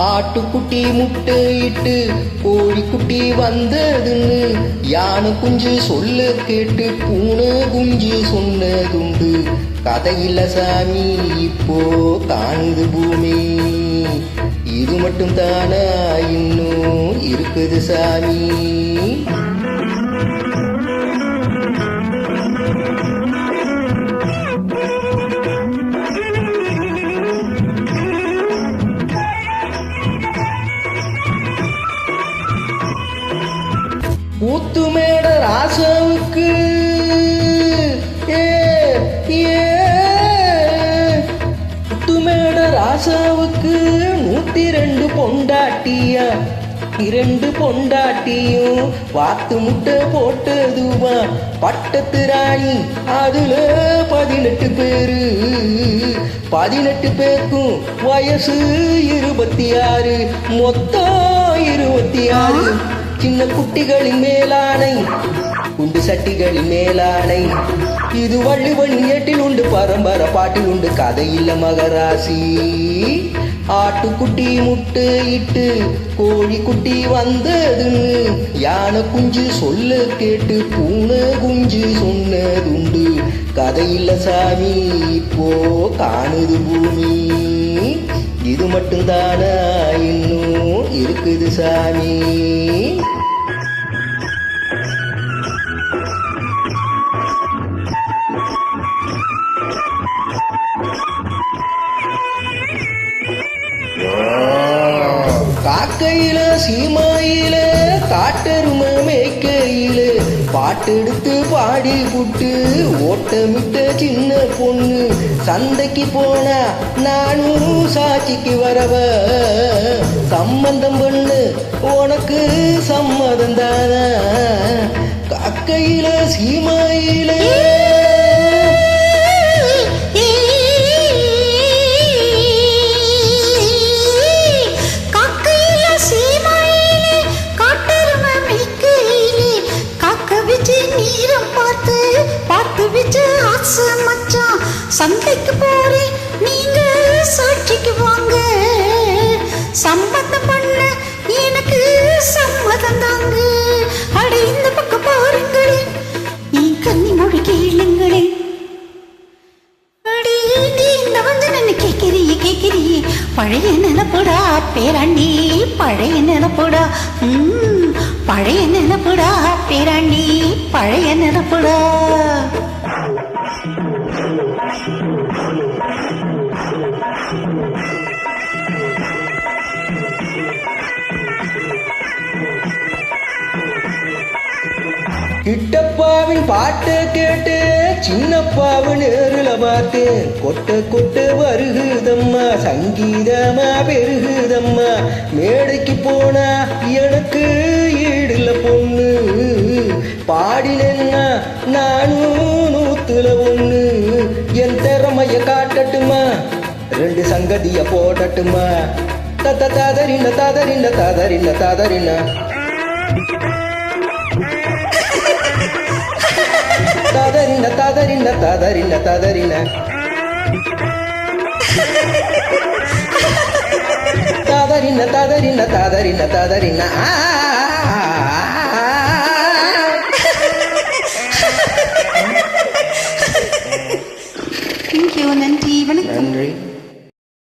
ஆட்டுக்குட்டி முட்டையிட்டு கோழிக்குட்டி வந்ததுன்னு யானை குஞ்சு சொல்ல கேட்டு பூனை குஞ்சு சொன்னதுண்டு. கதையில்ல சாமி இப்போ காணுது பூமி, இது மட்டும் தானா இன்னும் இருக்குது சாமி. ஊத்துமேட ராசாவுக்கு ஊத்துமேட ராசாவுக்கு 102 பொண்டாட்டியா, 2 பொண்டாட்டியும் வாத்து முட்டை போட்டதுவா. பட்டத்து ராணி அதுல 18 பேரு, 18 பேருக்கும் வயசு 26, மொத்தம் 26. சின்ன குட்டிகளின் மேலானை, குண்டு சட்டிகளின் மேலானை, இது வள்ளுவனின் ஏட்டில் உண்டு, பரம்பரை பாட்டில் உண்டு, கதையில்ல மகராசி. ஆட்டுக்குட்டி முட்டையிட்டு கோழிக்குட்டி வந்ததுன்னு யானை குஞ்சு சொல்ல கேட்டு பூனை குஞ்சு சொன்னதுண்டு. கதையில்ல சாமி இப்போ காணுது பூமி, இது மட்டும் தானா இன்னும் இருக்குது சாமி. காக்கையில சீமாயில காட்டெரும மேய்க்கையில பாட்டெடுத்து பாடி புட்டு ஓட்டமிட்ட சின்ன பொண்ணு. சந்தைக்கு போனா நானும் சாட்சிக்கு வரவ, சம்மந்தம் பண்ணு உனக்கு சம்மதம் தானா. காக்கையில சீமாயில சந்தைக்கு போறேன் நீங்க சாட்சிக்கு வாங்க, சம்மதம் பண்ண எனக்கு சம்மதம் தாங்க. அட இந்த பக்கம் பாருங்களே, நீ கண்ணி மொழி கேளுங்களே. அடி நீ இந்த வந்து நின்று கேட்கிறியே பழைய நினைப்புடா பேராண்டி, பழைய நினைப்புடா, பழைய நினைப்புடா பேராண்டி, பழைய நினைப்புடா. கிட்டப்பாவின் பாட்டை கேட்டு சின்னப்பாவு நேரில் பார்த்தேன். கொட்ட கொட்ட வருகுதம்மா, சங்கீதமா பெருகுதம்மா. மேடைக்கு போனா எனக்கு ஈடுல பொண்ணு, பாடினேன்னா நானும் 100 என் திறமைய காட்டட்டுமா, 2 சங்கதிய போடட்டுமா. ததறின ததறின ததறின ததறின ததறின ததறின ததறின ததறின ததறின ததறின ததறின ததறின. நன்றி, வணக்கம். நன்றி.